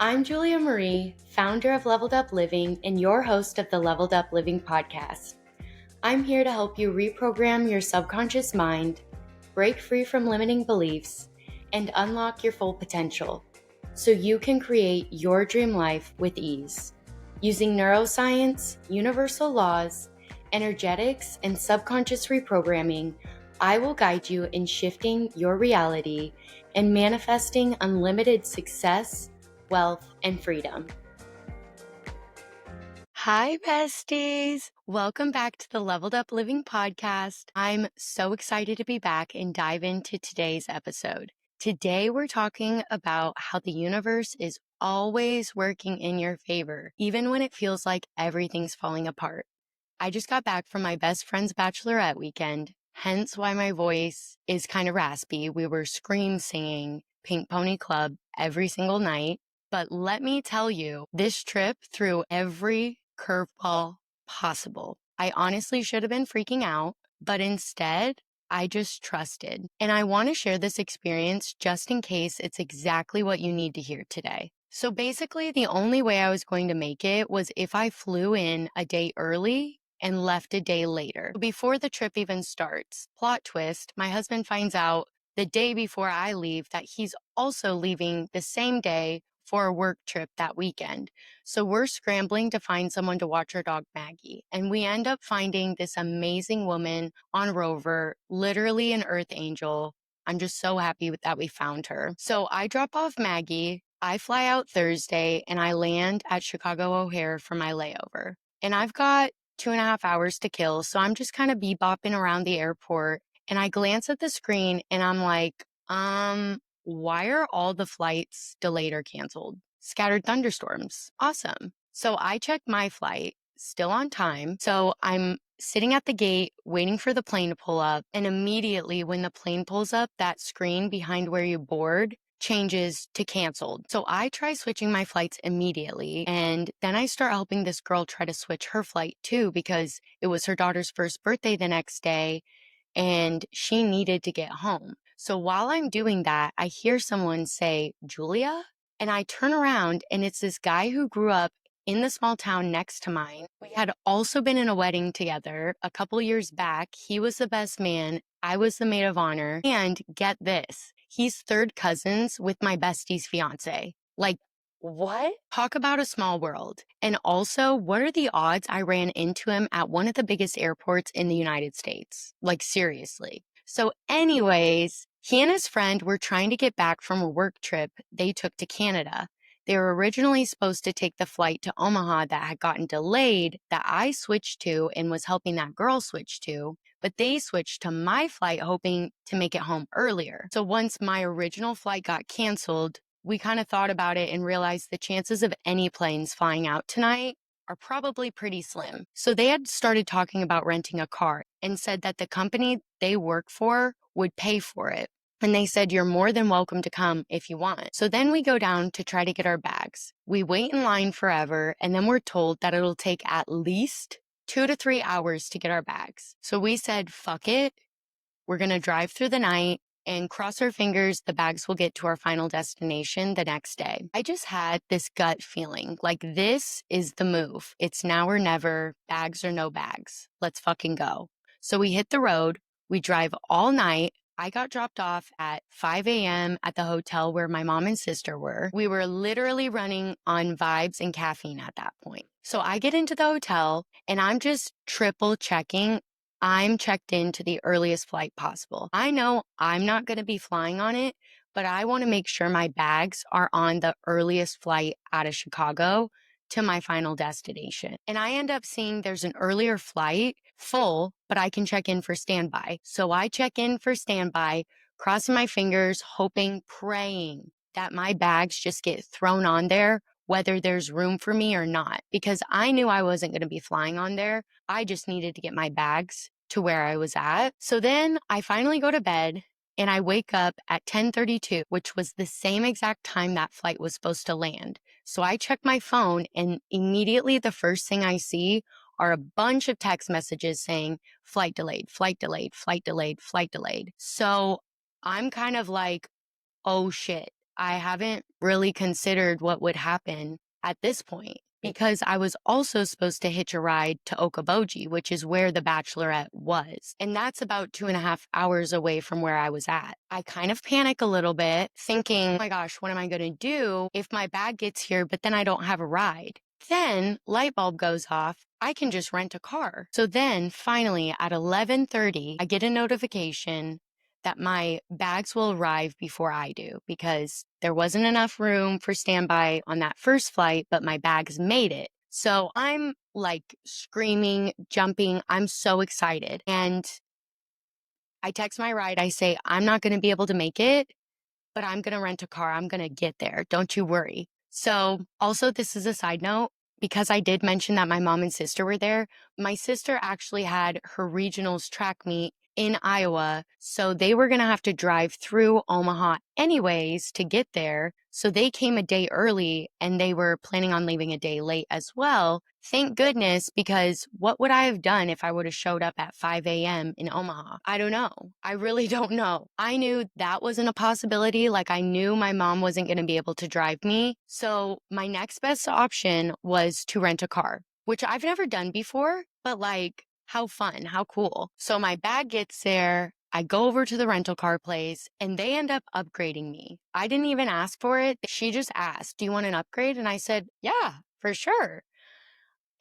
I'm Julia Marie, founder of Leveled Up Living and your host of the Leveled Up Living podcast. I'm here to help you reprogram your subconscious mind, break free from limiting beliefs, and unlock your full potential so you can create your dream life with ease. Using neuroscience, universal laws, energetics, and subconscious reprogramming, I will guide you in shifting your reality and manifesting unlimited success, wealth, and freedom. Hi, besties. Welcome back to the Leveled Up Living podcast. I'm so excited to be back and dive into today's episode. Today, we're talking about how the universe is always working in your favor, even when it feels like everything's falling apart. I just got back from my best friend's bachelorette weekend, hence why my voice is kind of raspy. We were scream singing Pink Pony Club every single night. But let me tell you, this trip threw every curveball possible. I honestly should have been freaking out, but instead, I just trusted. And I want to share this experience just in case it's exactly what you need to hear today. So basically, the only way I was going to make it was if I flew in a day early and left a day later. Before the trip even starts, plot twist, my husband finds out the day before I leave that he's also leaving the same day for a work trip that weekend. So we're scrambling to find someone to watch our dog Maggie. And we end up finding this amazing woman on Rover, literally an earth angel. I'm just so happy that we found her. So I drop off Maggie. I fly out Thursday and I land at Chicago O'Hare for my layover. And I've got 2.5 hours to kill. So I'm just kind of bebopping around the airport. And I glance at the screen and I'm like, why are all the flights delayed or canceled? Scattered thunderstorms. Awesome. So I checked my flight, still on time. So I'm sitting at the gate waiting for the plane to pull up. And immediately when the plane pulls up, that screen behind where you board changes to canceled. So I try switching my flights immediately. And then I start helping this girl try to switch her flight too, because it was her daughter's first birthday the next day and she needed to get home. So while I'm doing that, I hear someone say, Julia? And I turn around and it's this guy who grew up in the small town next to mine. We had also been in a wedding together a couple years back. He was the best man. I was the maid of honor. And get this, he's third cousins with my bestie's fiance. Like, what? Talk about a small world. And also, what are the odds I ran into him at one of the biggest airports in the United States? Like, seriously. So anyways, he and his friend were trying to get back from a work trip they took to Canada. They were originally supposed to take the flight to Omaha that had gotten delayed that I switched to and was helping that girl switch to, but they switched to my flight hoping to make it home earlier. So once my original flight got canceled, we kind of thought about it and realized the chances of any planes flying out tonight are probably pretty slim. So they had started talking about renting a car and said that the company they work for would pay for it. And they said, you're more than welcome to come if you want. So then we go down to try to get our bags. We wait in line forever, and then we're told that it'll take at least 2 to 3 hours to get our bags. So we said, fuck it. We're going to drive through the night and cross our fingers the bags will get to our final destination the next day. I just had this gut feeling like this is the move. It's now or never, bags or no bags. Let's fucking go. So we hit the road. We drive all night. I got dropped off at 5 a.m. at the hotel where my mom and sister were. We were literally running on vibes and caffeine at that point. So I get into the hotel and I'm just triple checking. I'm checked in to the earliest flight possible. I know I'm not going to be flying on it, but I want to make sure my bags are on the earliest flight out of Chicago to my final destination. And I end up seeing there's an earlier flight full, but I can check in for standby. So I check in for standby, crossing my fingers, hoping, praying that my bags just get thrown on there, whether there's room for me or not, because I knew I wasn't going to be flying on there. I just needed to get my bags to where I was at. So then I finally go to bed and I wake up at 10:32, which was the same exact time that flight was supposed to land. So I check my phone and immediately the first thing I see are a bunch of text messages saying flight delayed, flight delayed, flight delayed, flight delayed. So I'm kind of like, oh shit, I haven't really considered what would happen at this point because I was also supposed to hitch a ride to Okoboji, which is where the bachelorette was. And that's about 2.5 hours away from where I was at. I kind of panic a little bit thinking, oh my gosh, what am I going to do if my bag gets here, but then I don't have a ride? Then light bulb goes off. I can just rent a car. So then finally at 11:30, I get a notification that my bags will arrive before I do because there wasn't enough room for standby on that first flight, but my bags made it. So I'm like screaming, jumping. I'm so excited. And I text my ride. I say, I'm not going to be able to make it, but I'm going to rent a car. I'm going to get there. Don't you worry. So also, this is a side note. Because I did mention that my mom and sister were there, my sister actually had her regionals track meet in Iowa. So they were going to have to drive through Omaha anyways to get there. So they came a day early and they were planning on leaving a day late as well. Thank goodness, because what would I have done if I would have showed up at 5 a.m. in Omaha? I don't know. I really don't know. I knew that wasn't a possibility. Like I knew my mom wasn't going to be able to drive me. So my next best option was to rent a car, which I've never done before, but like how fun, how cool. So my bag gets there. I go over to the rental car place and they end up upgrading me. I didn't even ask for it. She just asked, do you want an upgrade? And I said, yeah, for sure.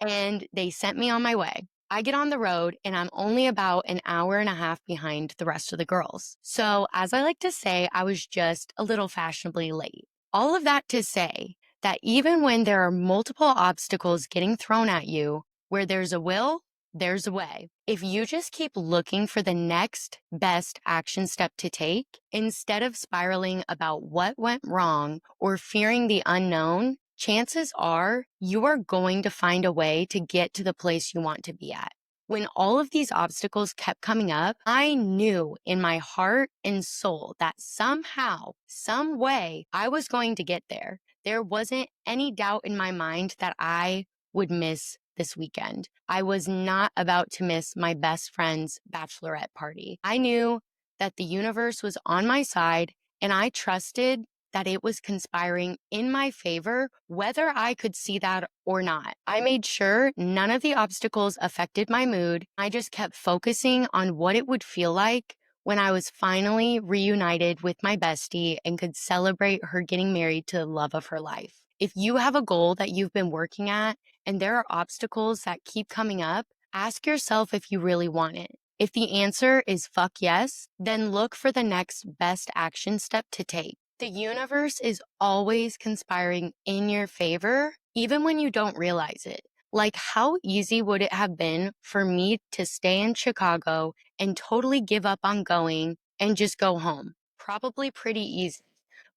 And they sent me on my way. I get on the road and I'm only about an hour and a half behind the rest of the girls. So, as I like to say, I was just a little fashionably late. All of that to say that even when there are multiple obstacles getting thrown at you, where there's a will, there's a way. If you just keep looking for the next best action step to take, instead of spiraling about what went wrong or fearing the unknown, chances are you are going to find a way to get to the place you want to be at. When all of these obstacles kept coming up, I knew in my heart and soul that somehow, some way, I was going to get there. There wasn't any doubt in my mind that I would miss this weekend. I was not about to miss my best friend's bachelorette party. I knew that the universe was on my side and I trusted that it was conspiring in my favor, whether I could see that or not. I made sure none of the obstacles affected my mood. I just kept focusing on what it would feel like when I was finally reunited with my bestie and could celebrate her getting married to the love of her life. If you have a goal that you've been working at and there are obstacles that keep coming up, ask yourself if you really want it. If the answer is fuck yes, then look for the next best action step to take. The universe is always conspiring in your favor, even when you don't realize it. Like, how easy would it have been for me to stay in Chicago and totally give up on going and just go home? Probably pretty easy.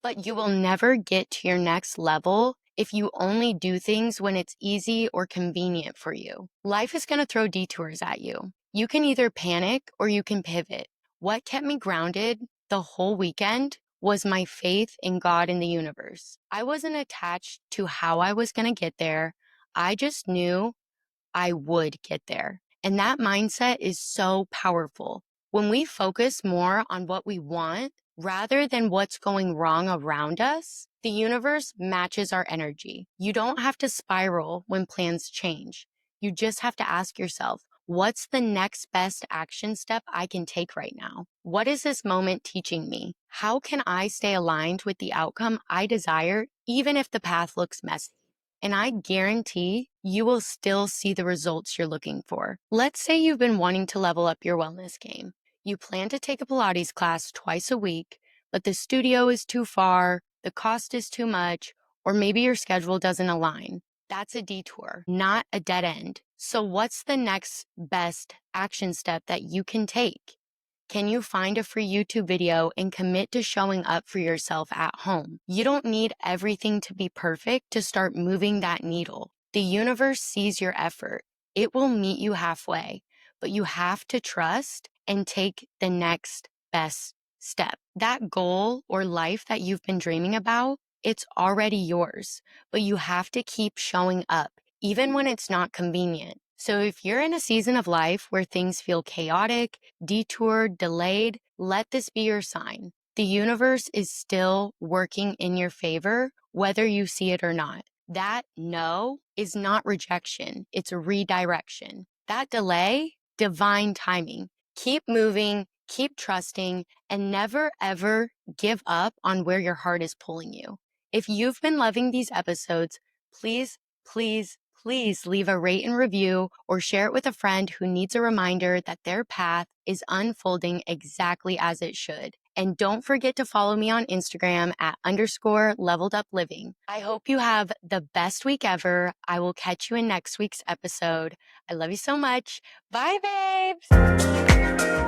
But you will never get to your next level if you only do things when it's easy or convenient for you. Life is going to throw detours at you. You can either panic or you can pivot. What kept me grounded the whole weekend was my faith in God and the universe. I wasn't attached to how I was going to get there. I just knew I would get there. And that mindset is so powerful. When we focus more on what we want rather than what's going wrong around us, the universe matches our energy. You don't have to spiral when plans change. You just have to ask yourself, what's the next best action step I can take right now? What is this moment teaching me? How can I stay aligned with the outcome I desire, even if the path looks messy? And I guarantee you will still see the results you're looking for. Let's say you've been wanting to level up your wellness game. You plan to take a Pilates class twice a week, but the studio is too far, the cost is too much, or maybe your schedule doesn't align. That's a detour, not a dead end. So what's the next best action step that you can take? Can you find a free YouTube video and commit to showing up for yourself at home? You don't need everything to be perfect to start moving that needle. The universe sees your effort. It will meet you halfway, but you have to trust and take the next best step. That goal or life that you've been dreaming about, it's already yours, but you have to keep showing up, even when it's not convenient. So if you're in a season of life where things feel chaotic, detoured, delayed, let this be your sign. The universe is still working in your favor, whether you see it or not. That no is not rejection, it's redirection. That delay, divine timing. Keep moving, keep trusting, and never ever give up on where your heart is pulling you. If you've been loving these episodes, please, please, please leave a rate and review or share it with a friend who needs a reminder that their path is unfolding exactly as it should. And don't forget to follow me on Instagram at _leveledUpLiving. I hope you have the best week ever. I will catch you in next week's episode. I love you so much. Bye, babes.